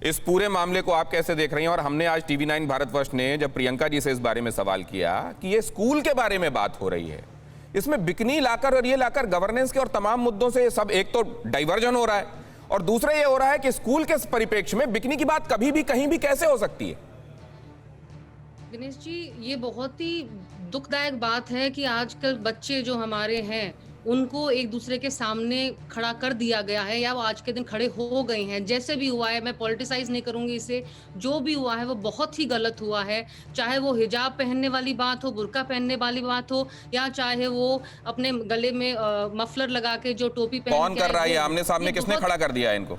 इस पूरे मामले को आप कैसे देख रही हैं? और हमने आज TV9 भारतवर्ष ने जब प्रियंका जी से इस बारे में सवाल किया कि ये स्कूल के बारे में बात हो रही है, इसमें बिकनी लाकर और ये लाकर गवर्नेंस के और तमाम मुद्दों से सब, एक तो डाइवर्जन हो रहा है और दूसरा ये हो रहा है कि स्कूल के परिप्रेक्ष्य में बिकनी की बात कभी भी कहीं भी कैसे हो सकती है? दिनेश जी, ये बहुत ही दुखदायक बात है कि आजकल बच्चे जो हमारे हैं उनको एक दूसरे के सामने खड़ा कर दिया गया है, या वो आज के दिन खड़े हो गए हैं। जैसे भी हुआ है, मैं पॉलिटिसाइज नहीं करूंगी इसे, जो भी हुआ है वो बहुत ही गलत हुआ है। चाहे वो हिजाब पहनने वाली बात हो, बुर्का पहनने वाली बात हो, या चाहे वो अपने गले में मफलर लगा के जो टोपी पहन कौन के कर रहा है? आए, आमने सामने किसने खड़ा कर दिया है इनको?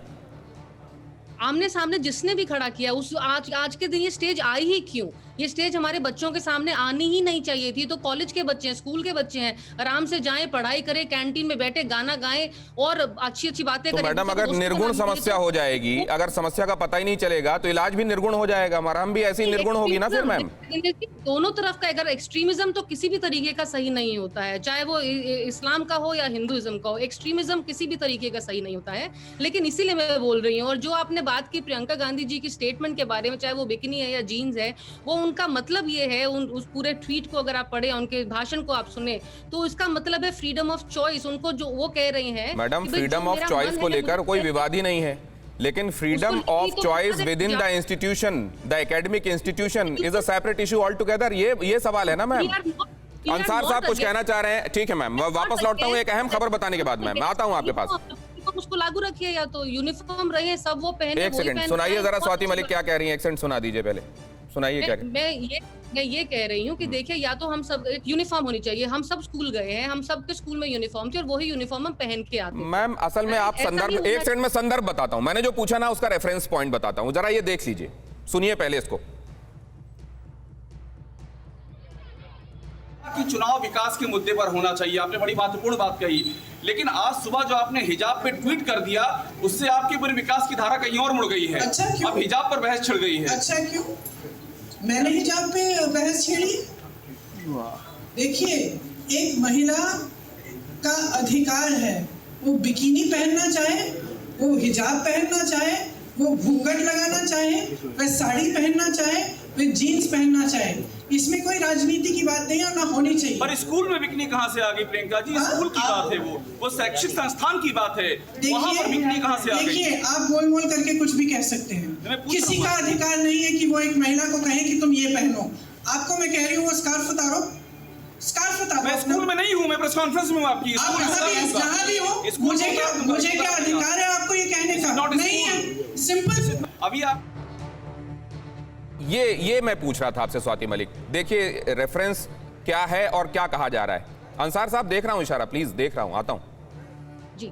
आमने सामने जिसने भी खड़ा किया उस आज के दिन ये स्टेज आई ही क्यों? ये स्टेज हमारे बच्चों के सामने आनी ही नहीं चाहिए थी। तो कॉलेज के बच्चे हैं, स्कूल के बच्चे हैं, आराम से जाएं, पढ़ाई करें, कैंटीन में बैठे गाना गाएं और अच्छी अच्छी बातें तो करें। मैडम, अगर निर्गुण समस्या हो जाएगी, अगर समस्या का पता ही नहीं चलेगा तो इलाज भी निर्गुण हो जाएगा, मरहम भी ऐसी निर्गुण होगी ना फिर मैम। दोनों तरफ का अगर एक्सट्रीमिज्म तो किसी भी तरीके का सही नहीं होता है, चाहे वो इस्लाम का हो या हिंदुइज्म का हो। एक्सट्रीमिज्म किसी भी तरीके का सही नहीं होता है। लेकिन इसीलिए मैं बोल रही हूँ, और जो आपने बात की प्रियंका गांधी जी की स्टेटमेंट के बारे में, चाहे वो बिकनी है या जीन्स है, वो उनका मतलब ये है, उस पूरे ट्वीट को अगर आप पढ़े, उनके भाषण को आप सुने, तो इसका मतलब है फ्रीडम ऑफ चॉइस। उनको जो वो कह रही हैं, मैडम, फ्रीडम ऑफ चॉइस को लेकर कोई विवाद ही नहीं है, लेकिन freedom of choice with in the institution, the academic institution is a separate issue all together. ये सवाल है ना मैम। अंसार साहब कुछ कहना चाह रहे हैं? ठीक है मैम, मैं वापस लौटता हूँ एक अहम खबर बताने के बाद। मैम, मैं आता हूँ आपके पास। उसको लागू रखिए, या तो यूनिफॉर्म रहे, सब वो पहने। एक सेकंड सुनाइए जरा, स्वाति मलिक क्या कह रही है? एक सेकंड सुना दीजिए, पहले सुनाइए क्या। मैं ये कह रही हूँ कि देखिए, या तो हम सब एक यूनिफॉर्म होनी चाहिए। हम सब स्कूल गए हैं, हम सब के स्कूल में यूनिफॉर्म थी और वही यूनिफॉर्म हम पहन के आते हैं। मैम, असल में आप संदर्भ, एक सेकंड में संदर्भ बताता हूँ, मैंने जो पूछा ना उसका रेफरेंस पॉइंट बताता हूँ, जरा ये देख लीजिए, सुनिए पहले इसको। कि चुनाव विकास के मुद्दे पर होना चाहिए, आपने बड़ी महत्वपूर्ण बात कही, लेकिन आज सुबह जो आपने हिजाब पे ट्वीट कर दिया, उससे आपकी पूरी विकास की धारा कहीं और मुड़ गई है। अच्छा, क्यों? अब हिजाब पर बहस छिड़ गई है। अच्छा, क्यों? मैंने हिजाब पे बहस छेड़ी? देखिए, एक महिला का अधिकार है, वो बिकिनी पहनना चाहे, वो हिजाब पहनना चाहे, वो घूंघट लगाना चाहे, वह साड़ी पहनना चाहे, वह जीन्स पहनना चाहे। इसमें कोई राजनीति की बात नहीं है और ना होनी चाहिए। पर स्कूल में बिकनी कहाँ से आ गई प्रियंका जी? स्कूल की बात है, वो शैक्षिक संस्थान की बात है, वहाँ पर बिकनी कहाँ से आ गई? देखिए, आप गोल मोल करके कुछ भी कह सकते हैं, किसी का अधिकार नहीं है कि वो एक महिला को कहे कि तुम ये पहनो। आपको मैं कह रही हूँ वो स्कार्फ उतारो, स्कार्फ उतारो। मैं स्कूल में नहीं हूँ, मैं प्रेस कॉन्फ्रेंस में हूँ आपकी। जहाँ भी हो, मुझे क्या अधिकार है आपको ये कहने का? नहीं है, सिंपल। अभी आप ये मैं पूछ रहा था आपसे स्वाति मलिक, देखिए रेफरेंस क्या है और क्या कहा जा रहा है। अंसार साहब, देख रहा हूं इशारा, प्लीज देख रहा हूं, आता हूं जी।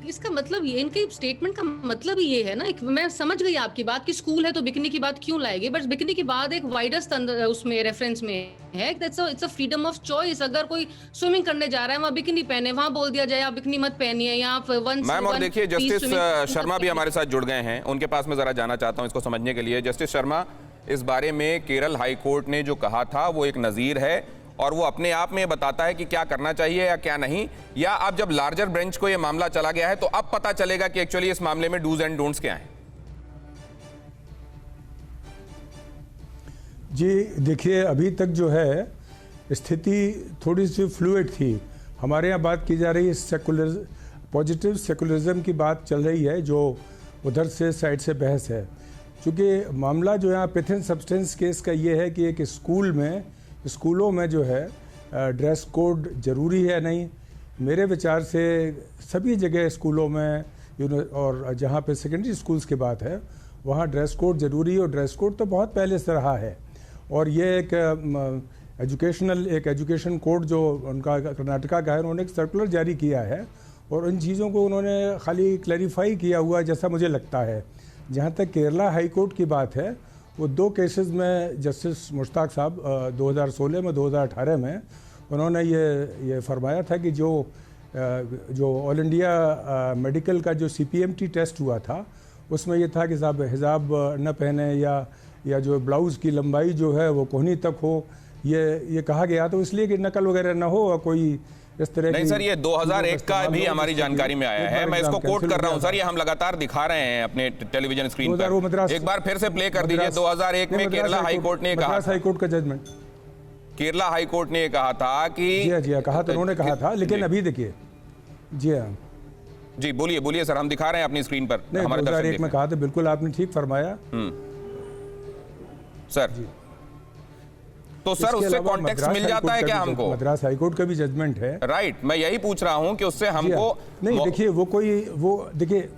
इसका मतलब ये, इनके स्टेटमेंट का मतलब ही ये है ना, मैं समझ गई आपकी बात कि स्कूल है तो बिकनी की बात क्यों लाएगी, बट बिकनी की बात एक वाइडर उसमें रेफरेंस में है। It's a freedom of choice. अगर कोई स्विमिंग करने जा रहा है, वहाँ बिकनी पहने, वहाँ बोल दिया जाए आप बिकनी मत पहनिए, यहाँ मैम। और देखिए, जस्टिस शर्मा भी हमारे साथ जुड़ गए हैं, उनके पास में जरा जाना चाहता हूँ इसको समझने के लिए। जस्टिस शर्मा, इस बारे में केरल हाई कोर्ट ने जो कहा था वो एक नज़ीर है और वो अपने आप में बताता है कि क्या करना चाहिए या क्या नहीं, या अब जब लार्जर बेंच को ये मामला चला गया है तो अब पता चलेगा कि एक्चुअली इस मामले में डूज एंड डोंट्स क्या हैं? जी देखिए, अभी तक जो है स्थिति थोड़ी सी फ्लूइड थी। हमारे यहाँ बात की जा रही है पॉजिटिव सेकुलरिज्म की बात चल रही है, जो उधर से साइड से बहस है। क्योंकि मामला जो है पिथ सब्सटेंस केस का ये है कि एक स्कूलों में जो है ड्रेस कोड ज़रूरी है नहीं। मेरे विचार से सभी जगह स्कूलों में और जहाँ पे सेकेंडरी स्कूल्स की बात है वहाँ ड्रेस कोड ज़रूरी है, और ड्रेस कोड तो बहुत पहले से रहा है। और ये एक एजुकेशन कोड जो उनका कर्नाटका का है, उन्होंने एक सर्कुलर जारी किया है और उन चीज़ों को उन्होंने खाली क्लैरिफाई किया हुआ जैसा मुझे लगता है। जहाँ तक केरला हाई कोर्ट की बात है, वो 2 केसेस में जस्टिस मुश्ताक साहब 2016 में 2018 में उन्होंने ये फरमाया था कि जो ऑल इंडिया मेडिकल का जो CPMT टेस्ट हुआ था उसमें ये था कि साहब हिजाब न पहने या जो ब्लाउज़ की लंबाई जो है वो कोहनी तक हो, ये कहा गया। तो इसलिए कि नकल वगैरह ना हो और कोई इस तरह नहीं की सर, ये 2001 का इस्तेमाल भी हो, हमारी जिससे जानकारी में आया एक है। बार मैं इसको एग्जाम कोट कैंसिल कर रहा हूँ हो गया सर, ये हम लगातार दिखा रहे हैं अपने टेलीविजन स्क्रीन वो पर। मद्रास- एक बार फिर से प्ले कर दीजिए। 2001 में केरला हाई कोर्ट ने कहा मद्रास हाई कोर्ट का जजमेंट, केरला हाई कोर्ट ने कहा था कि जी हाँ कहा तो उन्होंने कहा था, लेकिन अभी देखिए जी हाँ जी बोलिए बोलिए सर, हम दिखा रहे हैं अपनी स्क्रीन पर। नहीं, हमारे दर्शक 2001 देख में रहे कहा था, बिल्कुल आपने ठीक फरमाया। हैं। सर तो सर इसके उससे अलावा कॉन्टेक्स्ट मद्रास मिल हाई जाता कोर्ट है का क्या भी हमको? मद्रास हाई कोर्ट का भी जजमेंट है। राइट, मैं यही पूछ रहा हूं कि उससे जी हाँ। हमको नहीं देखिए वो देखिए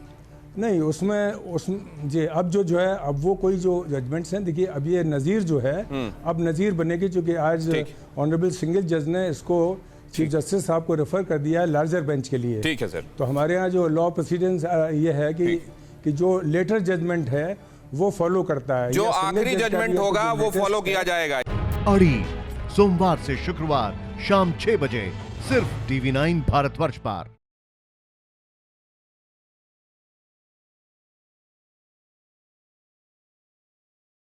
नहीं उसमें जी अब जो है अब वो कोई जो जजमेंट्स हैं, देखिए अब ये नज़ीर जो है अब नज़ीर बनेगी, चूंकि आज ठीक। ऑनरेबल सिंगल जज ने इसको चीफ जस्टिस साहब को रेफर कर दिया है लार्जर बेंच के लिए। ठीक है सर। तो हमारे यहाँ जो लॉ प्रोसीडेंस ये है कि जो लेटर जजमेंट है वो फॉलो करता है, जो या single आखिरी judge का भी जजमेंट है, तो होगा जो वो latest फॉलो है। किया जाएगा। अड़ी सोमवार से शुक्रवार शाम 6 बजे सिर्फ TV9 भारतवर्ष पर।